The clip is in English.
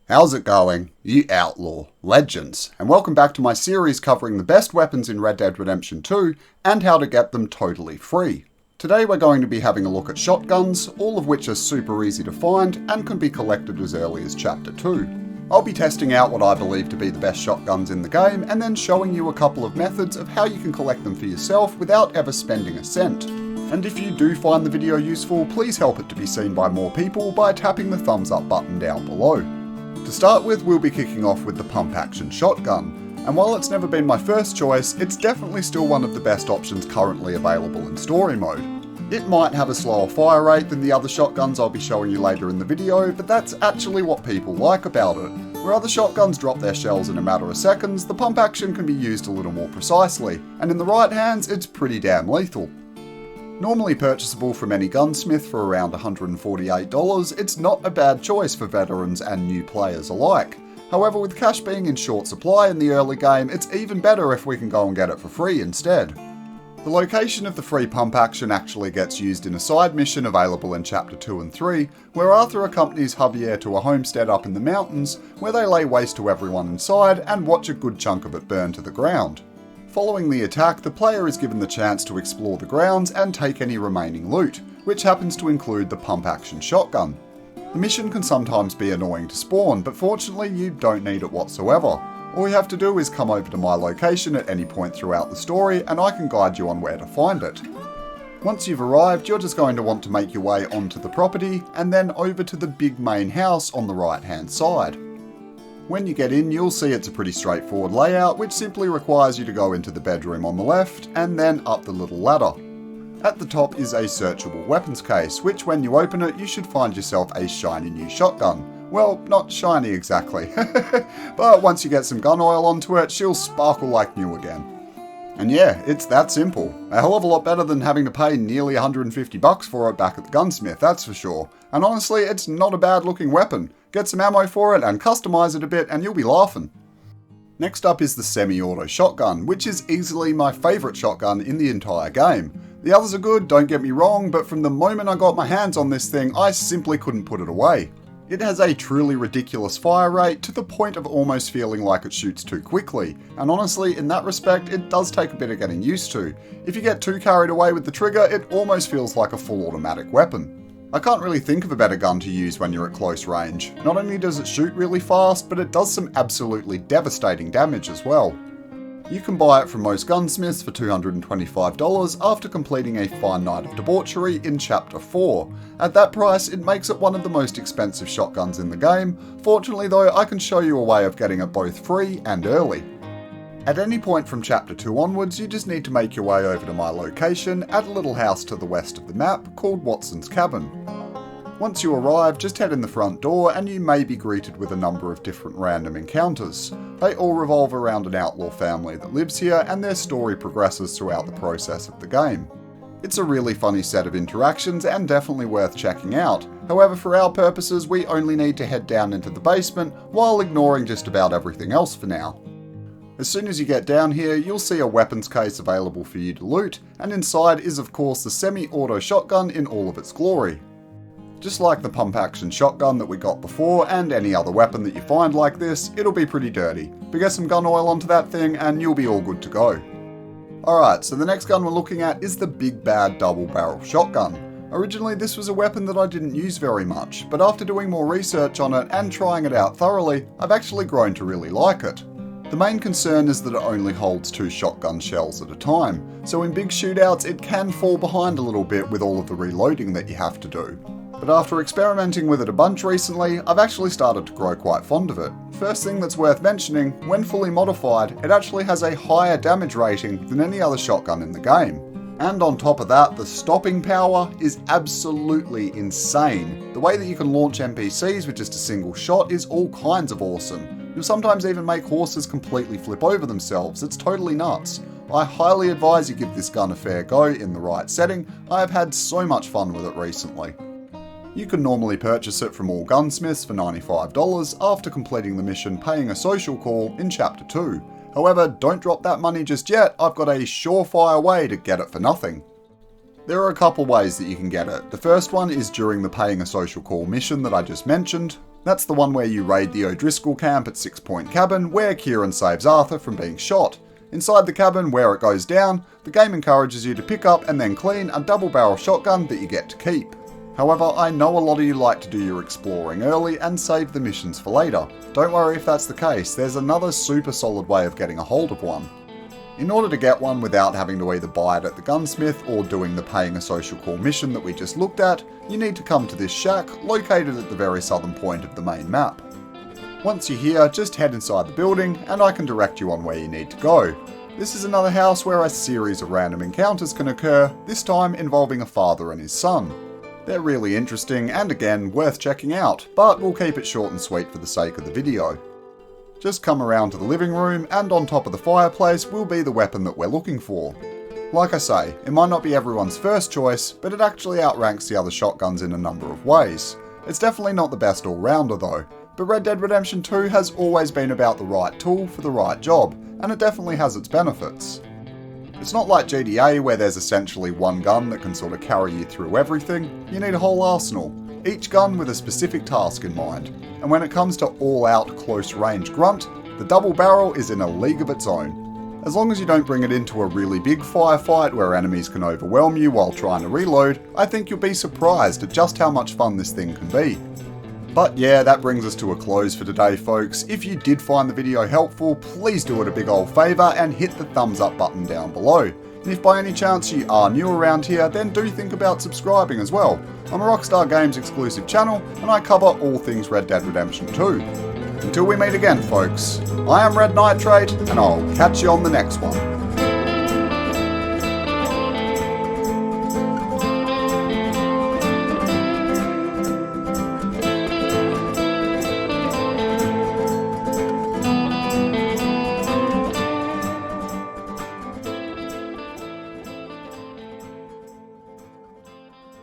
How's it going, you outlaw legends? And welcome back to my series covering the best weapons in Red Dead Redemption 2 and how to get them totally free. Today we're going to be having a look at shotguns, all of which are super easy to find and can be collected as early as Chapter 2. I'll be testing out what I believe to be the best shotguns in the game and then showing you a couple of methods of how you can collect them for yourself without ever spending a cent. And if you do find the video useful, please help it to be seen by more people by tapping the thumbs up button down below. To start with, we'll be kicking off with the pump action shotgun, and while it's never been my first choice, it's definitely still one of the best options currently available in story mode. It might have a slower fire rate than the other shotguns I'll be showing you later in the video, but that's actually what people like about it. Where other shotguns drop their shells in a matter of seconds, the pump action can be used a little more precisely, and in the right hands it's pretty damn lethal. Normally purchasable from any gunsmith for around $148, it's not a bad choice for veterans and new players alike. However, with cash being in short supply in the early game, it's even better if we can go and get it for free instead. The location of the free pump action actually gets used in a side mission available in Chapter 2 and 3, where Arthur accompanies Javier to a homestead up in the mountains, where they lay waste to everyone inside and watch a good chunk of it burn to the ground. Following the attack, the player is given the chance to explore the grounds and take any remaining loot, which happens to include the pump action shotgun. The mission can sometimes be annoying to spawn, but fortunately you don't need it whatsoever. All you have to do is come over to my location at any point throughout the story and I can guide you on where to find it. Once you've arrived, you're just going to want to make your way onto the property and then over to the big main house on the right hand side. When you get in, you'll see it's a pretty straightforward layout, which simply requires you to go into the bedroom on the left and then up the little ladder. At the top is a searchable weapons case, which when you open it, you should find yourself a shiny new shotgun. Well, not shiny exactly, but once you get some gun oil onto it, she'll sparkle like new again. And yeah, it's that simple. A hell of a lot better than having to pay nearly $150 for it back at the gunsmith, that's for sure. And honestly, it's not a bad looking weapon. Get some ammo for it and customize it a bit and you'll be laughing. Next up is the semi-auto shotgun, which is easily my favourite shotgun in the entire game. The others are good, don't get me wrong, but from the moment I got my hands on this thing, I simply couldn't put it away. It has a truly ridiculous fire rate to the point of almost feeling like it shoots too quickly, and honestly, in that respect, it does take a bit of getting used to. If you get too carried away with the trigger, it almost feels like a full automatic weapon. I can't really think of a better gun to use when you're at close range. Not only does it shoot really fast, but it does some absolutely devastating damage as well. You can buy it from most gunsmiths for $225 after completing a fine night of debauchery in Chapter 4. At that price, it makes it one of the most expensive shotguns in the game. Fortunately though, I can show you a way of getting it both free and early. At any point from Chapter 2 onwards, you just need to make your way over to my location at a little house to the west of the map called Watson's Cabin. Once you arrive, just head in the front door and you may be greeted with a number of different random encounters. They all revolve around an outlaw family that lives here and their story progresses throughout the process of the game. It's a really funny set of interactions and definitely worth checking out. However, for our purposes, we only need to head down into the basement while ignoring just about everything else for now. As soon as you get down here, you'll see a weapons case available for you to loot, and inside is of course the semi-auto shotgun in all of its glory. Just like the pump action shotgun that we got before and any other weapon that you find like this, it'll be pretty dirty. But get some gun oil onto that thing and you'll be all good to go. Alright, so the next gun we're looking at is the big bad double barrel shotgun. Originally this was a weapon that I didn't use very much, but after doing more research on it and trying it out thoroughly, I've actually grown to really like it. The main concern is that it only holds 2 shotgun shells at a time, so in big shootouts it can fall behind a little bit with all of the reloading that you have to do. But after experimenting with it a bunch recently, I've actually started to grow quite fond of it. First thing that's worth mentioning, when fully modified, it actually has a higher damage rating than any other shotgun in the game. And on top of that, the stopping power is absolutely insane. The way that you can launch NPCs with just a single shot is all kinds of awesome. You'll sometimes even make horses completely flip over themselves, it's totally nuts. I highly advise you give this gun a fair go in the right setting. I have had so much fun with it recently. You can normally purchase it from all gunsmiths for $95 after completing the mission paying a social call in Chapter 2. However, don't drop that money just yet, I've got a surefire way to get it for nothing. There are a couple ways that you can get it. The first one is during the paying a social call mission that I just mentioned. That's the one where you raid the O'Driscoll camp at 6 Point Cabin, where Kieran saves Arthur from being shot. Inside the cabin, where it goes down, the game encourages you to pick up and then clean a double barrel shotgun that you get to keep. However, I know a lot of you like to do your exploring early and save the missions for later. Don't worry if that's the case, there's another super solid way of getting a hold of one. In order to get one without having to either buy it at the gunsmith or doing the paying a social call mission that we just looked at, you need to come to this shack, located at the very southern point of the main map. Once you're here, just head inside the building and I can direct you on where you need to go. This is another house where a series of random encounters can occur, this time involving a father and his son. They're really interesting and again worth checking out, but we'll keep it short and sweet for the sake of the video. Just come around to the living room and on top of the fireplace will be the weapon that we're looking for. Like I say, it might not be everyone's first choice, but it actually outranks the other shotguns in a number of ways. It's definitely not the best all-rounder though, but Red Dead Redemption 2 has always been about the right tool for the right job, and it definitely has its benefits. It's not like GTA where there's essentially one gun that can sort of carry you through everything, you need a whole arsenal, each gun with a specific task in mind. And when it comes to all-out close-range grunt, the double barrel is in a league of its own. As long as you don't bring it into a really big firefight where enemies can overwhelm you while trying to reload, I think you'll be surprised at just how much fun this thing can be. But yeah, that brings us to a close for today folks. If you did find the video helpful, please do it a big old favour and hit the thumbs up button down below. And if by any chance you are new around here, then do think about subscribing as well. I'm a Rockstar Games exclusive channel, and I cover all things Red Dead Redemption 2. Until we meet again folks, I am Red Nitrate, and I'll catch you on the next one.